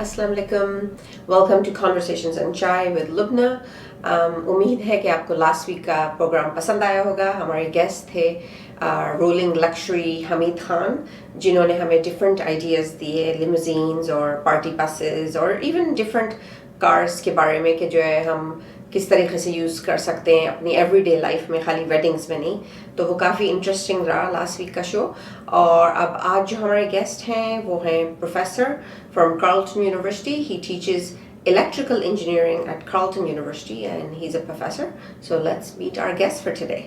अस्सलाम वालेकुम. Welcome to Conversations and Chai with Lubna. उम्मीद है कि आपको लास्ट वीक का प्रोग्राम पसंद आया होगा. हमारे गेस्ट थे रोलिंग लक्शरी हमीद खान, जिन्होंने हमें डिफरेंट आइडियाज़ दिए लिमोजीन्स और पार्टी बसेस और इवन डिफरेंट कार्स के बारे में कि जो है हम किस तरीके से यूज़ कर सकते हैं अपनी एवरीडे लाइफ में, खाली वेडिंग्स में नहीं. तो वो काफ़ी इंटरेस्टिंग रहा लास्ट वीक का शो. और अब आज जो हमारे गेस्ट हैं वो हैं professor from Carlton university. He teaches electrical engineering at Carleton University and he's a professor. So let's meet our guest for today.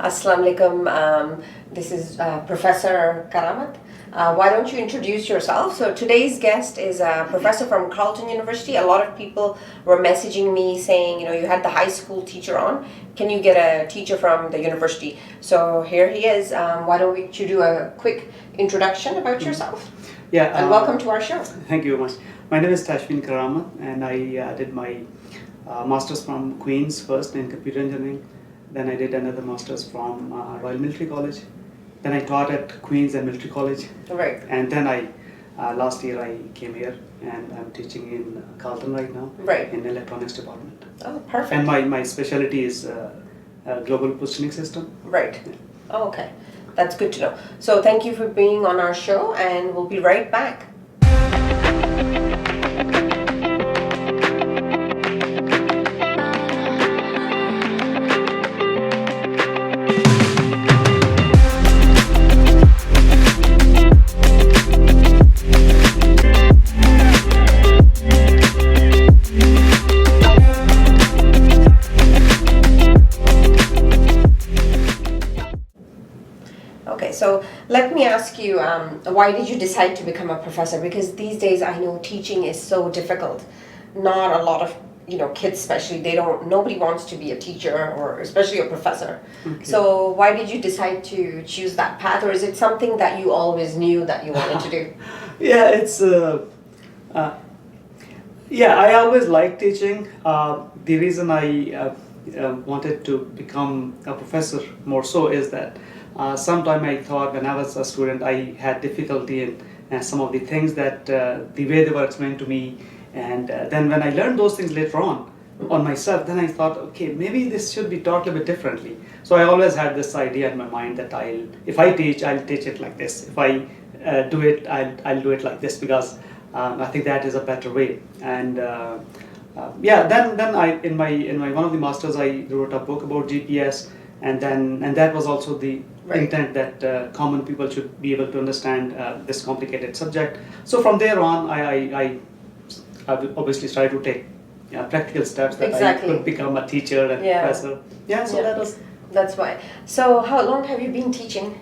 Assalamu alaikum. This is Professor Karamat. Why don't you introduce yourself? So today's guest is a professor from Carleton University. A lot of people were messaging me saying, you had the high school teacher on. Can you get a teacher from the university? So here he is. Why don't you do a quick introduction about yourself? Yeah. And welcome to our show. Thank you very much. My name is Karamat, and I did my master's from Queen's first in computer engineering. Then I did another master's from Royal Military College. Then I taught at Queen's and Military College. Right. And then last year I came here and I'm teaching in Carleton right now. Right. In electronics department. Oh, perfect. And my specialty is global positioning system. Right. Oh, okay. That's good to know. So thank you for being on our show, and we'll be right back. So let me ask you, why did you decide to become a professor? Because these days I know teaching is so difficult. Not a lot of kids especially, nobody wants to be a teacher or especially a professor. Okay. So why did you decide to choose that path, or is it something that you always knew that you wanted to do? Yeah, it's I always liked teaching. The reason I wanted to become a professor more so is that sometime I thought when I was a student I had difficulty in some of the things that the way they were explained to me, and then when I learned those things later on myself, then I thought, okay, maybe this should be taught a little bit differently. So I always had this idea in my mind that if I teach, I'll teach it like this. If I do it, I'll do it like this, because I think that is a better way. And then I in my one of the masters I wrote a book about GPS, and that was also the intent that common people should be able to understand this complicated subject. So from there on, I obviously started to take practical steps that I could become a teacher and professor. That's why. So how long have you been teaching?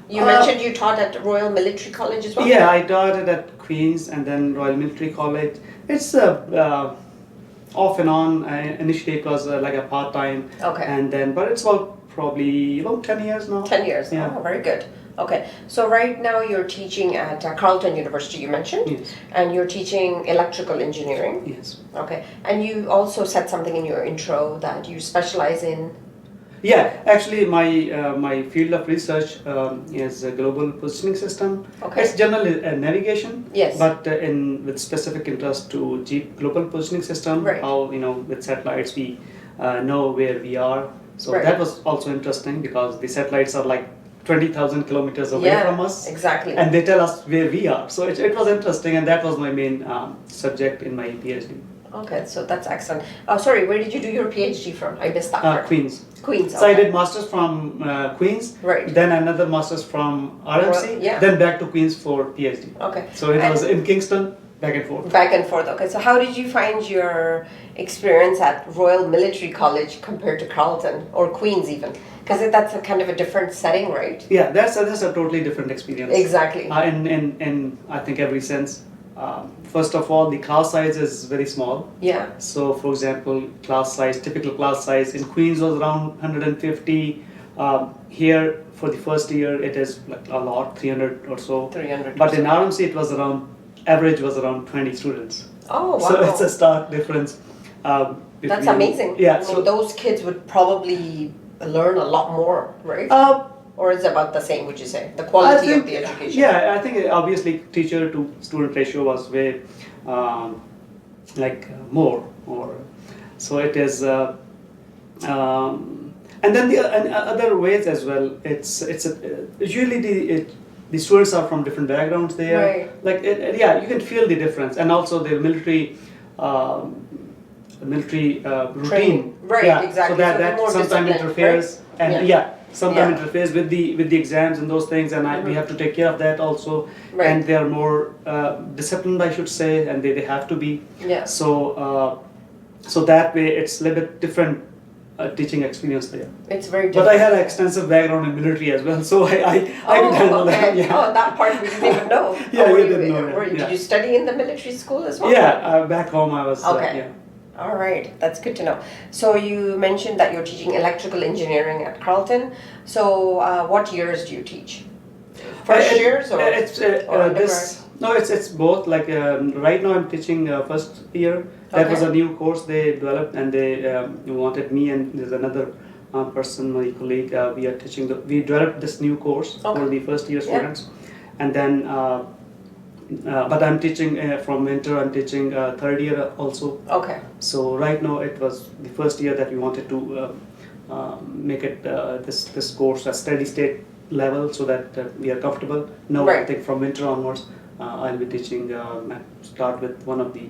You mentioned you taught at Royal Military College as well? Yeah, I taught it at Queen's and then Royal Military College. It's off and on. Initially it was like a part-time. Okay. And then, but it's probably about 10 years now. 10 years. Yeah. Oh, very good. Okay. So right now you're teaching at Carleton University, you mentioned? Yes. And you're teaching electrical engineering? Yes. Okay. And you also said something in your intro that you specialize in? Yeah, actually my field of research is a global positioning system. Okay. It's generally navigation. Yes. But with specific interest to global positioning system, right. How with satellites we know where we are. So right. that was also interesting, because the satellites are like 20,000 kilometers away from us. Exactly. And they tell us where we are. So it was interesting, and that was my main subject in my PhD. Okay, so that's excellent. Sorry, where did you do your PhD from? I missed that part. Queen's. Queen's, okay. So I did masters from Queen's, right. Then another masters from RMC, then back to Queen's for PhD. Okay. So it was in Kingston, back and forth. Back and forth, okay. So how did you find your experience at Royal Military College compared to Carleton or Queen's even? Because that's a kind of a different setting, right? Yeah, that's a totally different experience. Exactly. In I think every sense. First of all, the class size is very small. Yeah. So, for example, typical class size in Queen's was around 150. Here, for the first year, it is like a lot, 300 or so. 300. But in RMC, average was around 20 students. Oh, wow. So it's a stark difference. That's amazing. Yeah. I mean, those kids would probably learn a lot more, right? Or is it about the same, would you say? The quality of the education? Yeah, I think obviously teacher to student ratio was way more, or so it is. And then and other ways as well. Usually the students are from different backgrounds there. Right. You can feel the difference, and also the military. Routine. Training. Right, yeah, exactly. So that more sometimes interferes, right? and sometimes interferes with the exams and those things, and we have to take care of that also. Right. And they are more disciplined, I should say, and they have to be. Yeah. So that way it's a little bit different teaching experience there. It's very different. But I had an extensive background in military as well, so I could handle that. Yeah. Oh, that part we didn't even know. Yeah, you didn't know. Did you study in the military school as well? Yeah, back home I was. Okay. All right, that's good to know. So you mentioned that you're teaching electrical engineering at Carleton. So what years do you teach? First years or it's both. Right now I'm teaching first year. That was a new course they developed, and they wanted me and there's another person, my colleague. We developed this new course for the first year students, and then. But I'm teaching from winter. I'm teaching third year also. Okay. So right now it was the first year that we wanted to make it this course a steady state level so that we are comfortable. Now I think from winter onwards I'll be teaching. Start with one of the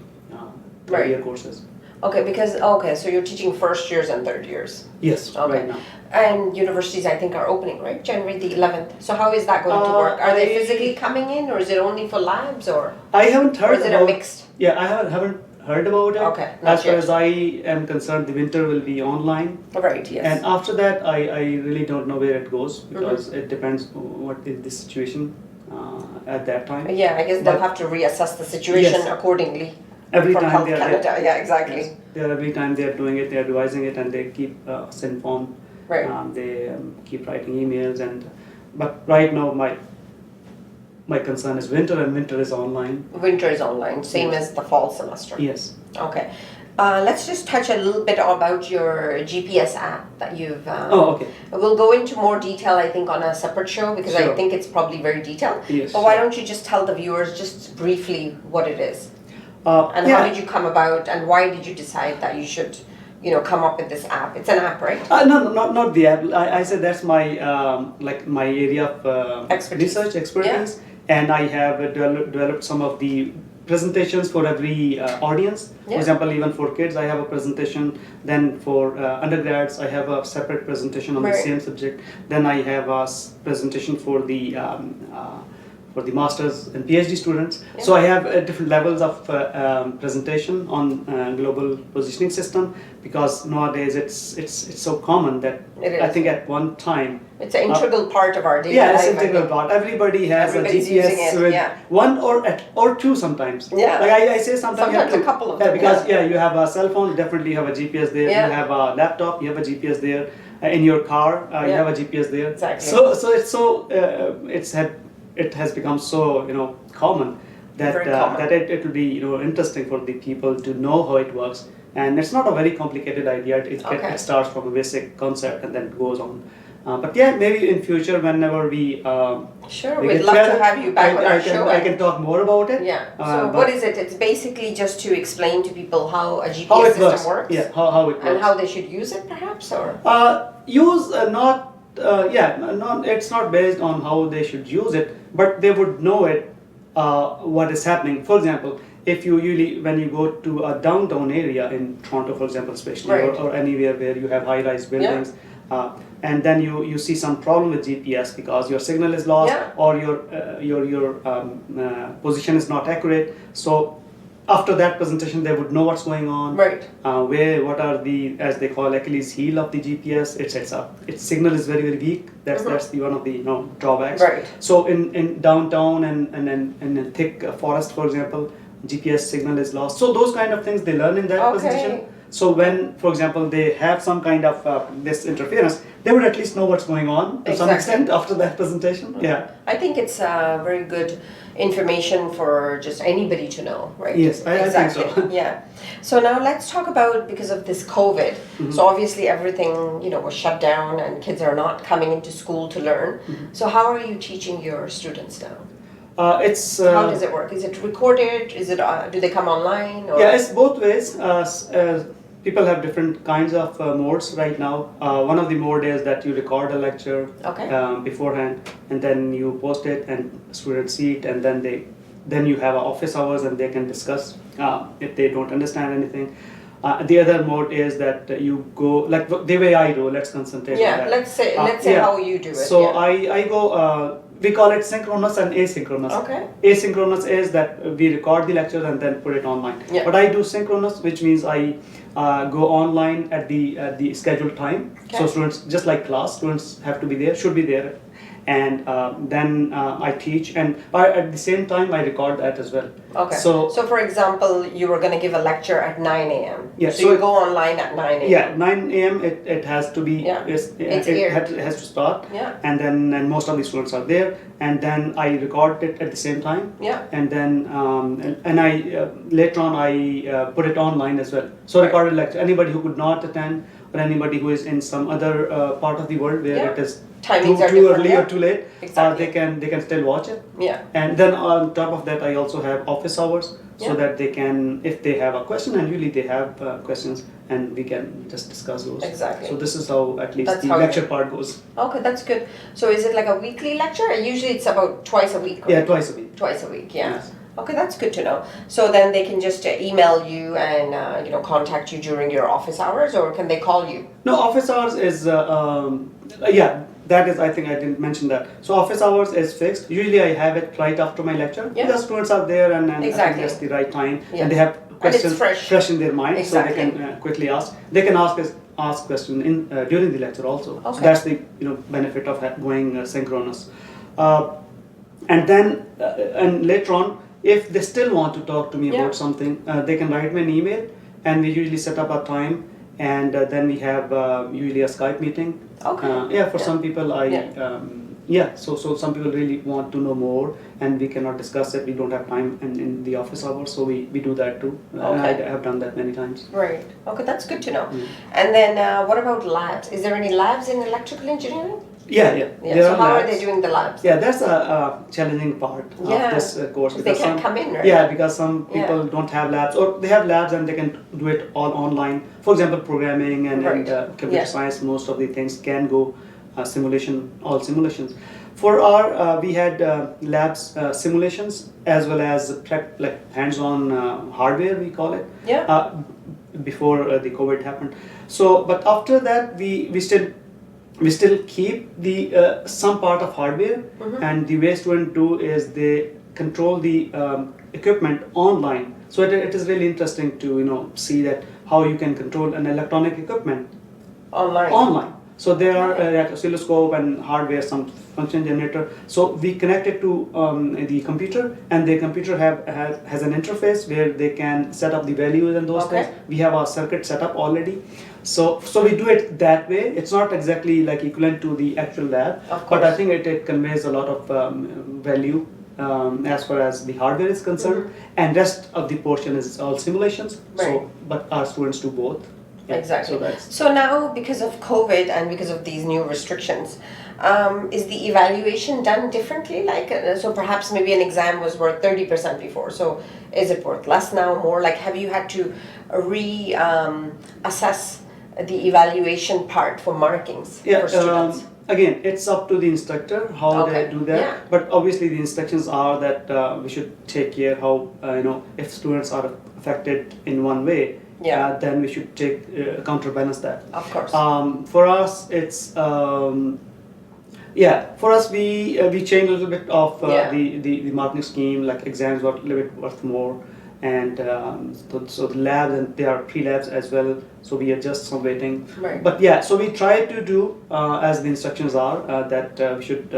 third year courses. Okay, so you're teaching first years and third years. Yes. Okay. Right now. And universities, I think, are opening, right? January the 11th. So how is that going to work? Are they physically coming in, or is it only for labs, or? I haven't heard. Or is it a mixed? Yeah, I haven't heard about it. Okay. As far as I am concerned, the winter will be online. Right. Yes. And after that, I really don't know where it goes because it depends what is the situation at that time. Yeah, I guess they'll have to reassess the situation accordingly. Every from time Health they are Canada. there. Yeah, exactly. Yes. Every time they are doing it, they are revising it, and they keep us informed. Right. They keep writing emails, but right now my concern is winter, and winter is online. Winter is online, same as the fall semester. Yes. Okay. Let's just touch a little bit about your GPS app that you've. Okay. We'll go into more detail, I think, on a separate show because I think it's probably very detailed. Yes. But why don't you just tell the viewers just briefly what it is? And how did you come about, and why did you decide that you should, come up with this app? It's an app, right? No, not the app. I said that's my my area of research expertise, and I have developed some of the presentations for every audience. For example, even for kids, I have a presentation. Then for undergrads, I have a separate presentation on the same subject. Then I have a presentation for the masters and PhD students. So I have different levels of presentation on global positioning system, because nowadays it's so common that I think at one time it's an integral part of our daily life. Yeah, it's an integral part. Everybody has a GPS with one or two sometimes. Yeah. Like I say sometimes a couple of them. Because you have a cell phone, definitely you have a GPS there. You have a laptop, you have a GPS there. In your car, you have a GPS there. Exactly. So it has become so common that it will be interesting for the people to know how it works, and it's not a very complicated idea. It starts from a basic concept and then goes on. But maybe in future whenever we we'd love to have you back on our show. I can talk more about it. Yeah. So what is it? It's basically just to explain to people how a GPS system works. Yeah, how it works. And how they should use it, perhaps, or it's not based on how they should use it, but they would know it, what is happening. For example, if when you go to a downtown area in Toronto, for example, especially, or anywhere where you have high-rise buildings, and then you see some problem with GPS because your signal is lost or your position is not accurate. So after that presentation, they would know what's going on. Right. What are the, as they call, Achilles heel of the GPS? Its signal is very, very weak. That's one of the drawbacks. Right. So in downtown and in thick forest, for example, GPS signal is lost. So those kind of things they learn in that presentation. So when, for example, they have some kind of this interference, they would at least know what's going on to some extent after that presentation. Yeah. I think it's very good information for just anybody to know, right? Yes, I think so. Yeah. So now let's talk about, because of this COVID, so obviously everything, was shut down and kids are not coming into school to learn. So how are you teaching your students now? How does it work? Is it recorded? Is it do they come online? Or? Yeah, it's both ways. People have different kinds of modes right now. One of the mode is that you record a lecture beforehand, and then you post it, and students see it, and then you have office hours, and they can discuss if they don't understand anything. The other mode is that you go like the way I do. Let's concentrate on that. Let's say how you do it. So I go. We call it synchronous and asynchronous. Okay. Asynchronous is that we record the lectures and then put it online. Yeah. But I do synchronous, which means I go online at the scheduled time. Okay. So students, just like class, students have to be there, should be there, and then I teach, and at the same time I record that as well. Okay. So for example, you were going to give a lecture at 9 a.m. Yeah. So you go online at 9 a.m. Yeah, 9 a.m. It has to be. Yeah. It has to start. Yeah. And most of the students are there, and then I record it at the same time. Yeah. And then and I later on I put it online as well. So recorded lecture. Anybody who could not attend, or anybody who is in some other part of the world where it is too early or too late, they can still watch it. Yeah. And then on top of that, I also have office hours, so that they can, if they have a question, and usually they have questions, and we can just discuss those. Exactly. So this is how at least the lecture part goes. Okay, that's good. So is it like a weekly lecture? Usually it's about twice a week. Right? Yeah, twice a week. Twice a week. Yeah. Yes. Okay, that's good to know. So then they can just email you and contact you during your office hours, or can they call you? No, office hours is that is, I think I didn't mention that. So office hours is fixed. Usually I have it right after my lecture. Yeah. Because students are there, and I think that's the right time, and they have questions fresh in their mind, so they can quickly ask. They can ask question during the lecture also. Okay. So that's the benefit of going synchronous. And then and later on, if they still want to talk to me about something, they can write me an email, and we usually set up a time, and then we have usually a Skype meeting. Okay. For some people, so some people really want to know more, and we cannot discuss it. We don't have time in the office hours, so we do that too. I have done that many times. Right. Okay, that's good to know. And then what about labs? Is there any labs in electrical engineering? Yeah. So how are they doing the labs? Yeah, that's a challenging part of this course. Because they can't come in, right? Yeah, because some people don't have labs, or they have labs and they can do it all online. For example, programming and computer science, most of the things can go all simulations. For our, we had labs simulations as well as like hands-on hardware, we call it. Yeah. Before the COVID happened. So, but after that, we still keep the some part of hardware, and the way students do is they control the equipment online. So it is really interesting to see that how you can control an electronic equipment online. So there are oscilloscope and hardware, some function generator. So we connect it to the computer, and the computer has an interface where they can set up the values and those things. We have our circuit set up already. So we do it that way. It's not exactly like equivalent to the actual lab, but I think it conveys a lot of value as far as the hardware is concerned, and rest of the portion is all simulations. Right. So, but our students do both. Yeah, exactly. So now, because of COVID and because of these new restrictions, is the evaluation done differently? Like, so perhaps maybe an exam was worth 30% before. So is it worth less now, more? Like, have you had to assess the evaluation part for markings for students? Again, it's up to the instructor how they do that. Yeah. But obviously, the instructions are that we should take care how if students are affected in one way. Then we should counterbalance that. Of course. For us, it's for us we change a little bit of the marking scheme. Like exams were a little bit worth more, and so the labs, and there are pre-labs as well. So we adjust some weighting. Right. But so we try to do as the instructions are that we should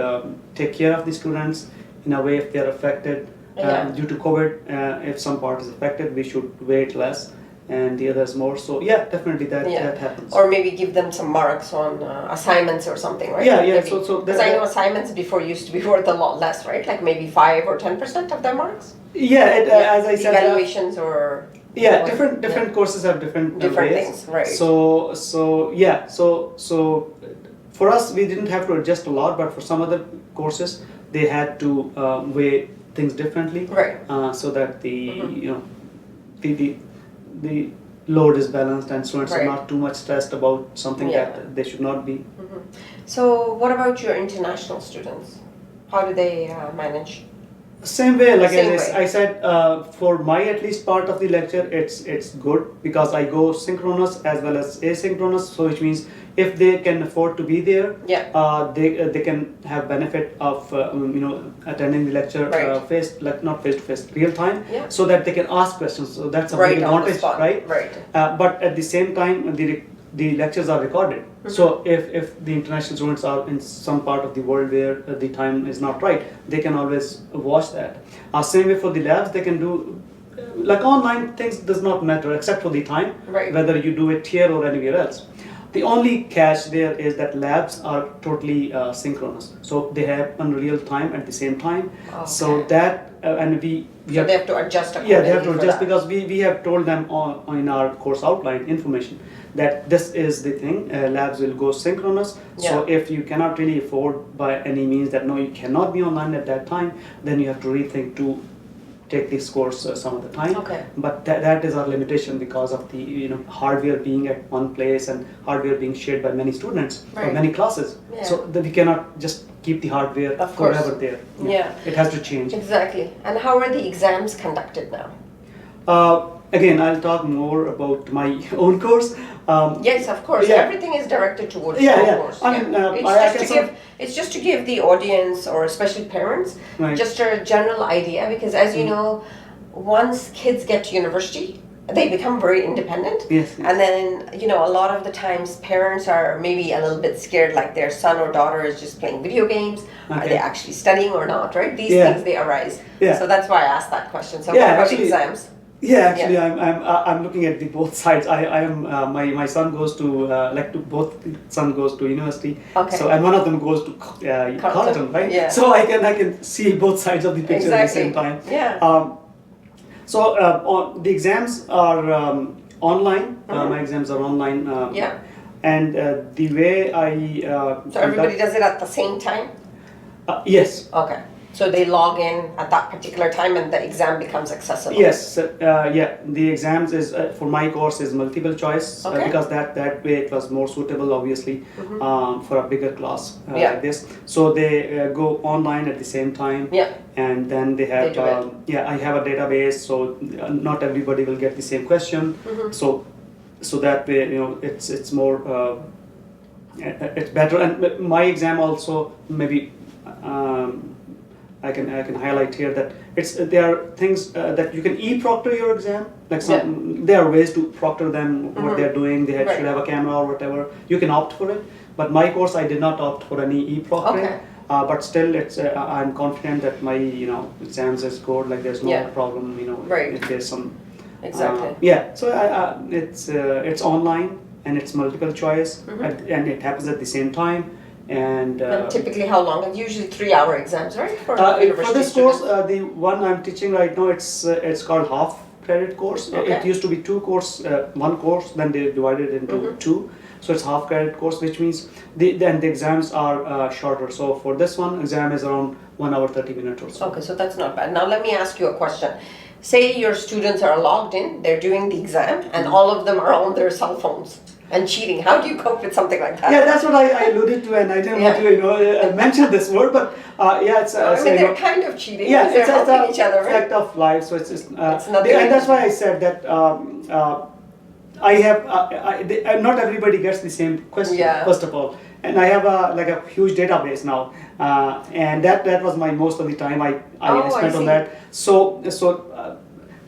take care of the students in a way if they are affected due to COVID. If some part is affected, we should weight less. and the others more. So yeah, definitely that happens. Or maybe give them some marks on assignments or something, right? Yeah, yeah. Maybe. So because I know assignments before used to be worth a lot less, right? Like maybe 5 or 10% of their marks. Yeah, as I said, evaluations or different courses have different different ways. things, right? So for us, we didn't have to adjust a lot, but for some other courses, they had to weigh things differently, right? So that the load is balanced and students are not too much stressed about something that they should not be. So what about your international students? How do they manage? Same way, like I said, for my at least part of the lecture, it's good because I go synchronous as well as asynchronous. So which means if they can afford to be there, they can have benefit of attending the lecture not face to face, real time, so that they can ask questions. So that's a big advantage, right? Right. But at the same time, the lectures are recorded. So if the international students are in some part of the world where the time is not right, they can always watch that. Same way for the labs, they can do like online things does not matter except for the time, whether you do it here or anywhere else. The only catch there is that labs are totally synchronous, so they have real time at the same time. So that and we they have to adjust accordingly. Yeah, they have to adjust because we have told them in our course outline information that this is the thing. Labs will go synchronous. So if you cannot really afford by any means that no, you cannot be online at that time, then you have to rethink to take this course some of the time. But that is our limitation because of the hardware being at one place and hardware being shared by many students for many classes. So that we cannot just keep the hardware forever there. It has to change. Exactly. And how are the exams conducted now? Again, I'll talk more about my own course. Yes, of course. Everything is directed towards your course. I mean, it's just to give the audience, or especially parents, just a general idea. Because as you know, once kids get to university, they become very independent. And then, a lot of the times parents are maybe a little bit scared, like their son or daughter is just playing video games. Are they actually studying or not, right? These things, they arise. So that's why I asked that question. So what about exams? I'm looking at the both sides. I am my son goes to both son goes to university. So and one of them goes to Carleton, right? So I can see both sides of the picture at the same time. So the exams are online. My exams are online. And the way I so everybody does it at the same time? Yes. Okay. So they log in at that particular time and the exam becomes accessible? Yes, the exams is for my course is multiple choice because that way it was more suitable obviously for a bigger class like this. So they go online at the same time and then they have I have a database, so not everybody will get the same question. So that way it's more it's better. And my exam also maybe I can highlight here that there are things that you can e-proctor your exam. Like there are ways to proctor them what they're doing. They should have a camera or whatever. You can opt for it. But my course I did not opt for any e-proctoring. But still, it's I'm confident that my exams is good. Like there's no problem. If there's some So it's online and it's multiple choice and it happens at the same time. And typically how long? It's usually 3-hour exams, right? For this course, the one I'm teaching right now, it's called half credit course. It used to be one course, then they divided it into two. So it's half credit course, which means then the exams are shorter. So for this one, exam is around 1 hour 30 minutes or so. Okay, so that's not bad. Now let me ask you a question. Say your students are logged in, they're doing the exam, and all of them are on their cell phones and cheating. How do you cope with something like that? Yeah, that's what I alluded to, and I didn't want to mention this word, but it's they're kind of cheating. Yeah, they're helping each other, right? Fact of life. So it's nothing. And that's why I said that I have not everybody gets the same question. First of all, and I have a huge database now, and that was my most of the time I spent on that. So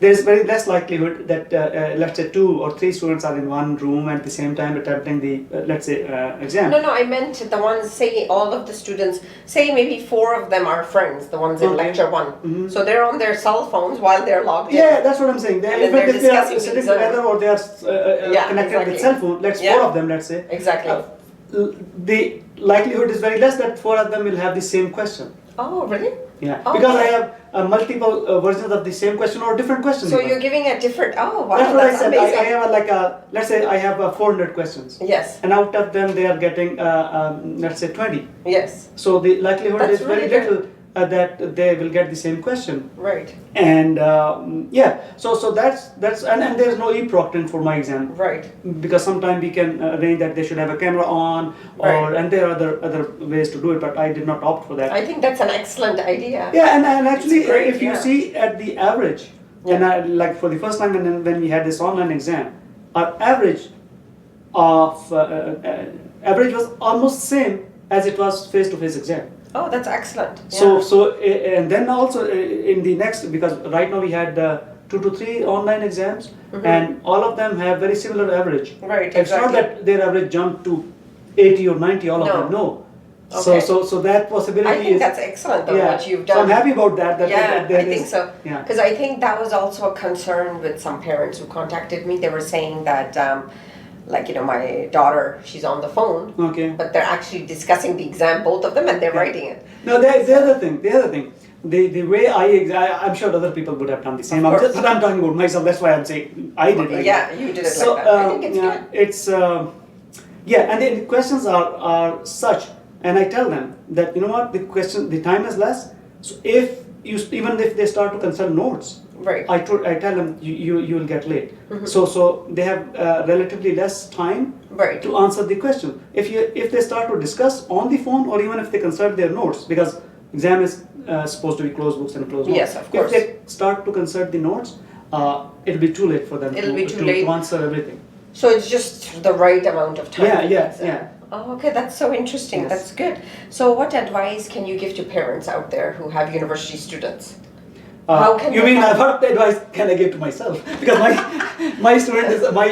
there's very less likelihood that let's say 2 or 3 students are in one room at the same time attempting the let's say exam. No, I meant the ones, say all of the students, say maybe 4 of them are friends, the ones in lecture 1. So they're on their cell phones while they're logged in. Yeah, that's what I'm saying. And then If they are discussing sitting the exam. together or they are connected with cell phone, let's 4 of them, let's say. Exactly. The likelihood is very less that 4 of them will have the same question. Oh, really? Yeah, Oh, because I have multiple versions of the same question or different questions. So even. you're giving a different, oh wow, That's what I said. amazing. I have let's say I have 400 questions. Yes. And out of them they are getting, let's say 20. Yes. So the likelihood That's is very really little that they will get the same question. Right. And so that's and there's no e-proctoring for my exam. Right. Because sometimes we can arrange that they should have a camera on, or and there are other ways to do it, but I did not opt for that. I think that's an excellent idea. Yeah, and actually, great, if you see at the average, and like for the first time when we had this online exam, our average of average was almost same as it was face-to-face exam. Oh, that's excellent. So and then also in the next, because right now we had 2 to 3 online exams, and all of them have very similar average. Right. It's not that their average jumped to 80 or 90. All of them, no. Okay. So that possibility I think is, that's excellent though, what you've done. So I'm happy about that. I think so. Yeah. Because I think that was also a concern with some parents who contacted me. They were saying that, my daughter, she's on the phone, but they're actually discussing the exam, both of them, and they're writing it. No, the other thing. The way I'm sure other people would have done the same. But I'm talking about myself. That's why I'm saying I did. You did it like that. I think it's good. It's and the questions are such, and I tell them that the time is less. So even if they start to consult notes, right, I tell them you will get late. So they have relatively less time to answer the question. If they start to discuss on the phone, or even if they consult their notes, because exam is supposed to be closed books and closed notes. Yes, of course. If they start to consult the notes, it'll be too late for them to answer everything. So it's just the right amount of time. Yeah. Oh, okay, that's so interesting. Yes. That's good. So what advice can you give to parents out there who have university students? How can you mean what advice can I give to myself? Because my student is my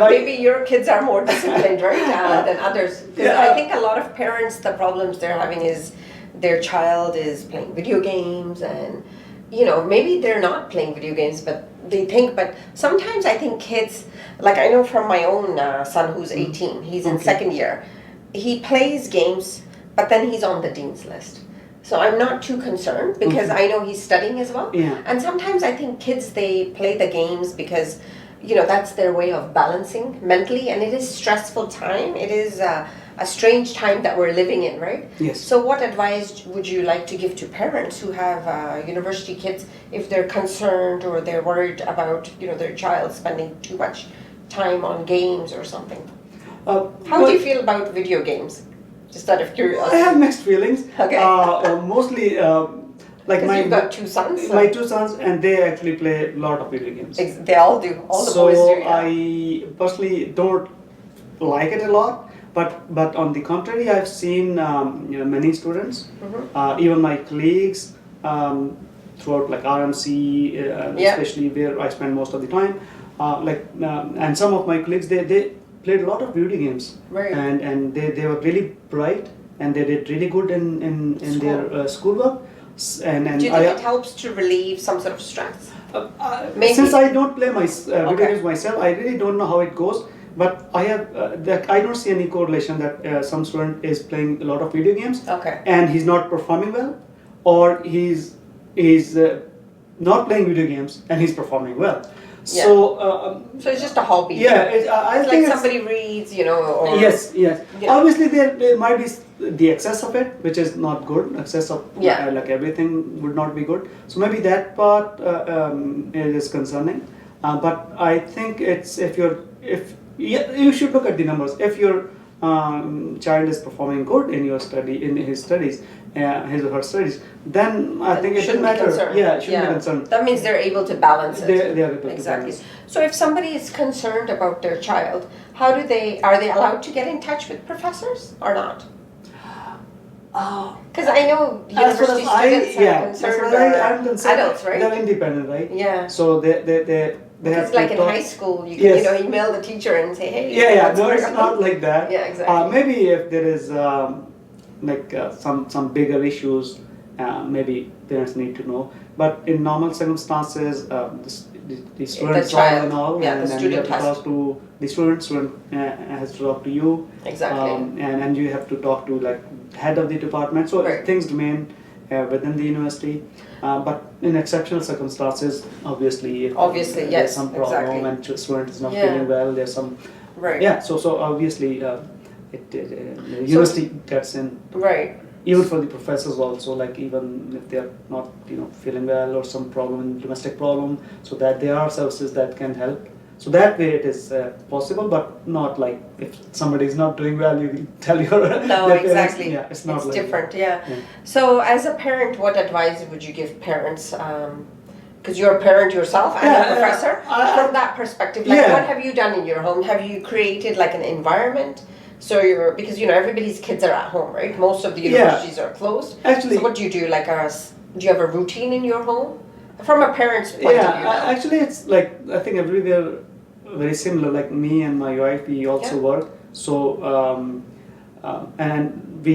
maybe your kids are more disciplined, right, than others. Because I think a lot of parents, the problems they're having is their child is playing video games, and maybe they're not playing video games, but they think. But sometimes I think kids, like I know from my own son who's 18, he's in second year. He plays games, but then he's on the dean's list. So I'm not too concerned because I know he's studying as well. Yeah. And sometimes I think kids, they play the games because, that's their way of balancing mentally, and it is stressful time. It is a strange time that we're living in, right? Yes. So what advice would you like to give to parents who have university kids if they're concerned or they're worried about, their child spending too much time on games or something? How do you feel about video games? Just out of curiosity. I have mixed feelings. Okay. Mostly, like you've got 2 sons. My 2 sons, and they actually play a lot of video games. They all do. All the boys do. Yeah. I personally don't like it a lot, but on the contrary, I've seen many students, even my colleagues, throughout like RMC, especially where I spend most of the time, and some of my colleagues they played a lot of video games, right, and they were really bright, and they did really good in their schoolwork. And do you think it helps to relieve some sort of stress? Since I don't play my video games myself, I really don't know how it goes. But I have I don't see any correlation that some student is playing a lot of video games, and he's not performing well, or he's not playing video games and he's performing well. Yeah. So it's just a hobby. Yeah, I think like somebody reads, or yes. Obviously, there might be the excess of it, which is not good. Excess of like everything would not be good. So maybe that part is concerning. But I think you should look at the numbers. If your child is performing good in his studies, his or her studies, then I think it shouldn't matter. It shouldn't be concerned. That means they're able to balance it. They are able exactly. to balance. So if somebody is concerned about their child, are they allowed to get in touch with professors or not? Oh, because I know As far university as I, students are yeah, as concerned, far as or I'm concerned, adults, right? they're independent, right? Yeah. So they Because have to like in talk. high school, you can Yes. email the teacher and say, hey, Yeah. what's No, going it's on? not like that. Yeah, exactly. Maybe if there is some bigger issues, maybe parents need to know. But in normal circumstances, the students child, and all, yeah, the and then you have student to has talk to the student has to talk to you. Exactly. And you have to talk to like head of the department. So Right. things remain within the university. But in exceptional circumstances, obviously, if Obviously, there's yes, some problem exactly. and student is not Yeah. feeling well, there's some Right. yeah. So obviously, the university gets in. Right. Even for the professors also, like even if they're not feeling well or some problem, domestic problem, so that there are services that can help. So that way it is possible, but not like if somebody is not doing well, you will tell your No, their parents. exactly. Yeah, it's not like different. that. Yeah. So as a parent, what advice would you give parents? Because you're a parent yourself and Yeah, a professor. From that perspective, like yeah. what have you done in your home? Have you created like an environment? So you're, because everybody's kids are at home, right? Most of the universities are closed. Actually, so what do you do? Like, do you have a routine in your home? From a parent's point of view. Yeah, actually, it's like I think everywhere very similar. Like me and my wife, we also work. So and we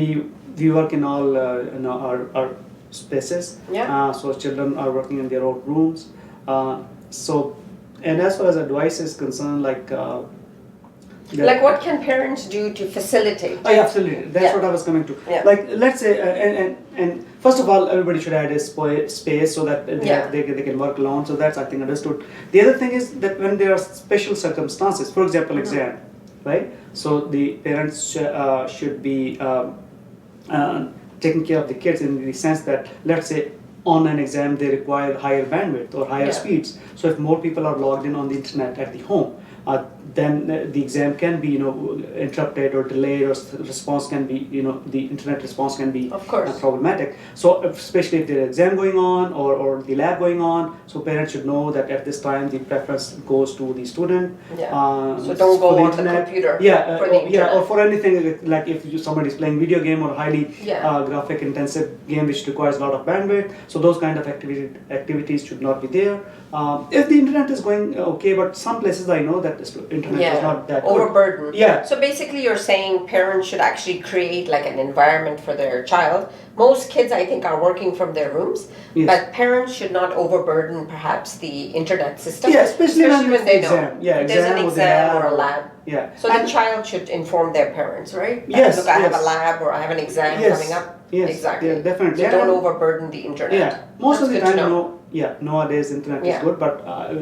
work in all our spaces. Yeah. So children are working in their own rooms. So and as far as advice is concerned, like. Like what can parents do to facilitate? Oh, yeah, absolutely. That's what I was coming to. Yeah. Like let's say, and first of all, everybody should add a space so that they can work alone. So that's I think understood. The other thing is that when there are special circumstances, for example, exam, right? So the parents should be taking care of the kids in the sense that let's say on an exam they require higher bandwidth or higher speeds. So if more people are logged in on the internet at the home, then the exam can be interrupted or delayed, or response can be the internet response can be problematic. So especially if there's exam going on or the lab going on, so parents should know that at this time the preference goes to the student. So don't go on the computer. Or for anything like if somebody is playing video game or highly graphic intensive game which requires a lot of bandwidth. So those kind of activities should not be there. If the internet is going okay, but some places I know that the internet is not that overburdened. Good. Yeah. So basically, you're saying parents should actually create like an environment for their child. Most kids, I think, are working from their rooms, but parents should not overburden perhaps the internet system. Yeah, especially when they exam. know There's an exam or a lab. Yeah. So the child should inform their parents, right? Yes. Look, I have a lab or I have an exam coming up. Yes. Exactly. Yeah, definitely. So don't overburden the internet. Yeah. Most That's of the good to time, know. nowadays internet is good, but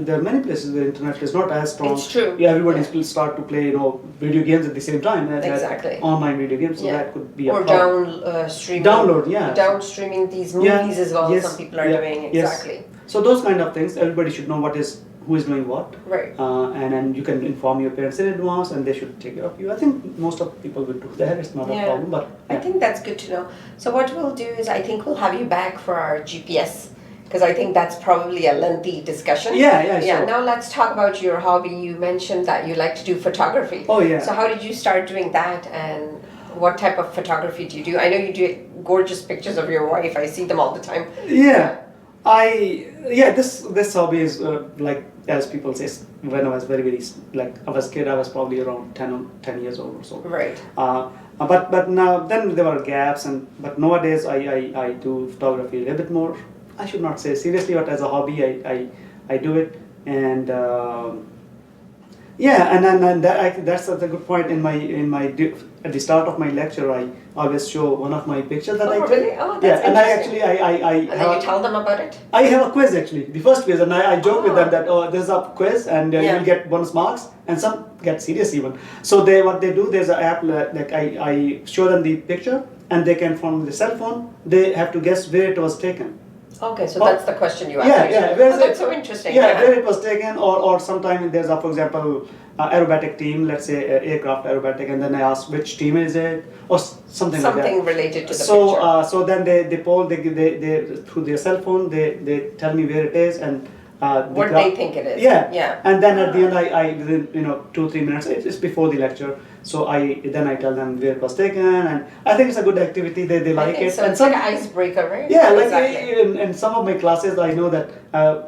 there are many places where internet is not as strong. It's true. Yeah, everybody will start to play, video games at the same time. Exactly. Online video games, so that could be a or problem. streaming. Download, yeah. Down streaming these movies as well. Some people are doing exactly. Yes. So those kind of things, everybody should know who is doing what. Right. And then you can inform your parents in advance, and they should take care of you. I think most of people will do that. It's not a problem, but I think that's good to know. So what we'll do is I think we'll have you back for our GPS. Because I think that's probably a lengthy discussion. Yeah. Sure. Now let's talk about your hobby. You mentioned that you like to do photography. Oh yeah. So how did you start doing that, and what type of photography do you do? I know you do gorgeous pictures of your wife. I see them all the time. Yeah. This hobby is like, as people say, when I was very like I was a kid, I was probably around 10 years old or so. Right. But now then there were gaps, but nowadays I do photography a little bit more. I should not say seriously, but as a hobby I do it, and that's a good point. At the start of my lecture, I always show one of my pictures that I take. Really? Oh, that's interesting. And then you tell them about it? I have a quiz actually, the first quiz, and I joke with them that this is a quiz and you will get bonus marks, and some get serious even. So what they do, there's an app like I show them the picture, and they can, from the cell phone, they have to guess where it was taken. Okay, so that's the question you asked. Yeah. That's so interesting. Where it was taken, or sometimes there's for example, aerobatic team, let's say aircraft aerobatic, and then I ask which team is it, or something like that. Something related to the picture. So then they poll, they through their cell phone, they tell me where it is, and what they think it is. Yeah. And then at the end, I within 2-3 minutes, it's before the lecture, So then I tell them where it was taken, and I think it's a good activity. They like it. So and it's like an icebreaker, right? Yeah, like exactly. in some of my classes, I know that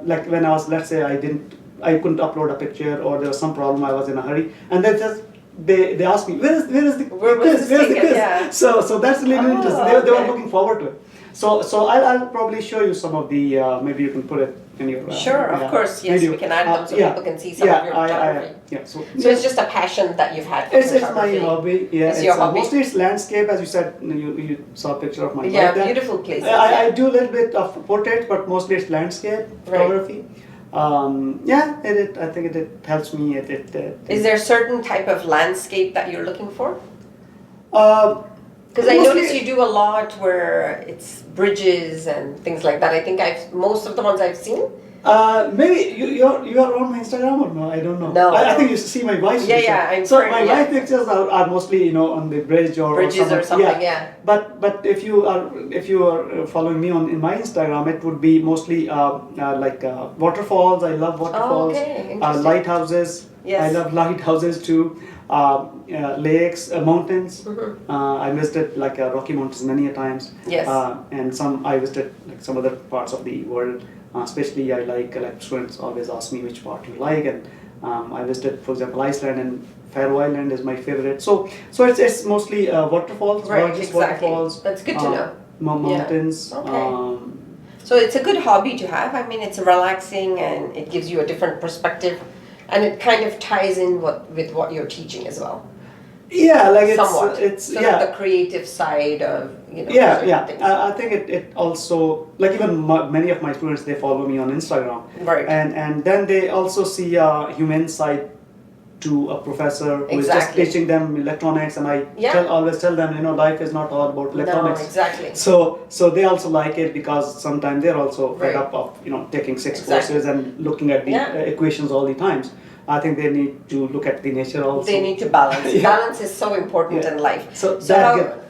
like when I was, let's say, I couldn't upload a picture, or there was some problem, I was in a hurry, and then just they asked me where is the quiz? Where's the quiz? Yeah. So that's really interesting. They were okay. looking forward to it. So I'll probably show you some of the maybe you can put it in your sure, of course, yes, video. we can add them so people can see some of your photography. So it's just a passion that you've had for it's photography. my hobby. Yeah, it's your hobby. Mostly it's landscape, as you said. You saw a picture of my yeah, wife there. Beautiful places. I do a little bit of portraits, but mostly it's landscape photography. I think it helps me. Is there a certain type of landscape that you're looking for? Because I notice you do a lot where it's bridges and things like that. I think most of the ones I've seen. Maybe you are on my Instagram or no? I don't know. No. I think you see my wife's picture. Yeah. So my wife pictures are mostly on the bridge or something. Yeah. But if you are following me in my Instagram, it would be mostly like waterfalls. I love waterfalls. Okay. Lighthouses. Yes. I love lighthouses too. Lakes, mountains. Mm-hmm. I visited like Rocky Mountains many a times. Yes. And I visited like some other parts of the world. Especially I like students always ask me which part you like, and I visited, for example, Iceland, and Faroe Island is my favorite. So it's mostly waterfalls, gorgeous waterfalls. That's good to know. Mountains. Yeah. Okay. So it's a good hobby to have. I mean, it's relaxing and it gives you a different perspective, and it kind of ties in with what you're teaching as well. Yeah, like it's sort of the creative side of things. I think it also, like even many of my students, they follow me on Instagram, right? And then they also see a human side to a professor who is just teaching them electronics, and I always tell them, life is not all about electronics. No, exactly. So they also like it because sometimes they're also fed up of taking 6 courses and looking at the equations all the times. I think they need to look at the nature also. They need to balance. Balance is so important in life.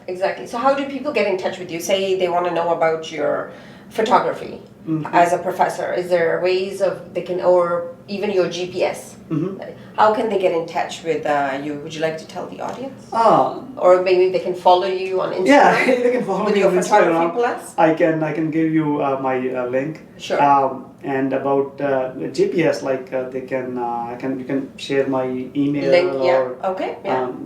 Exactly. So how do people get in touch with you? Say they want to know about your photography as a professor. Is there ways or even your GPS? How can they get in touch with you? Would you like to tell the audience? Or maybe they can follow you on Instagram. Yeah, they can follow with me your on photography Instagram. class. I can give you my link. Sure. And about GPS, like you can share my email link.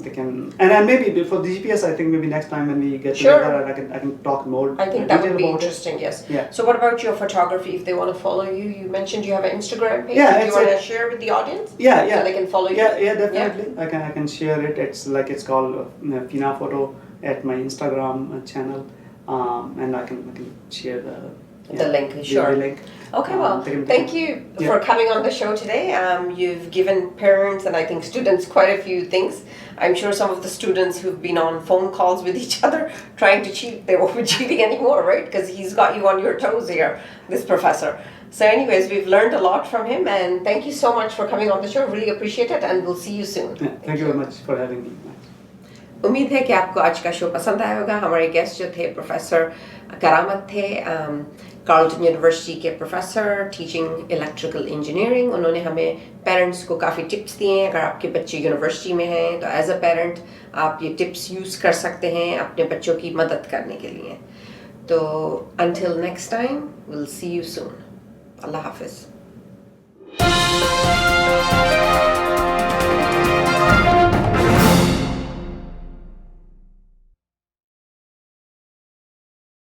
They can, and maybe for the GPS, I think maybe next time when we get together, I can talk more. I think that would be interesting. Yes. Yeah. So what about your photography? If they want to follow you, you mentioned you have an Instagram page. Yeah. Do you want to share with the audience? Yeah. So they can follow you. Yeah, definitely. Yeah. I can share it. It's called Pina Photo at my Instagram channel, and I can share the link. Sure. The link. Okay, well, thank you for coming on the show today. You've given parents and I think students quite a few things. I'm sure some of the students who've been on phone calls with each other trying to cheat, they won't be cheating anymore, right? Because he's got you on your toes here, this professor. So anyways, we've learned a lot from him, and thank you so much for coming on the show. Really appreciate it, and we'll see you soon. Thank you very much for having me. उम्मीद है कि आपको आज का show पसंद आया होगा. हमारे गेस्ट जो थे प्रोफेसर करामत थे, कार्लटन यूनिवर्सिटी के प्रोफेसर टीचिंग इलेक्ट्रिकल इंजीनियरिंग. उन्होंने हमें पेरेंट्स को काफ़ी टिप्स दिए हैं. अगर आपके बच्चे यूनिवर्सिटी में हैं तो एज अ पेरेंट आप ये टिप्स यूज़ कर सकते हैं अपने बच्चों की मदद करने के लिए. तो until next time, we'll see you soon. अल्लाह हाफिज़.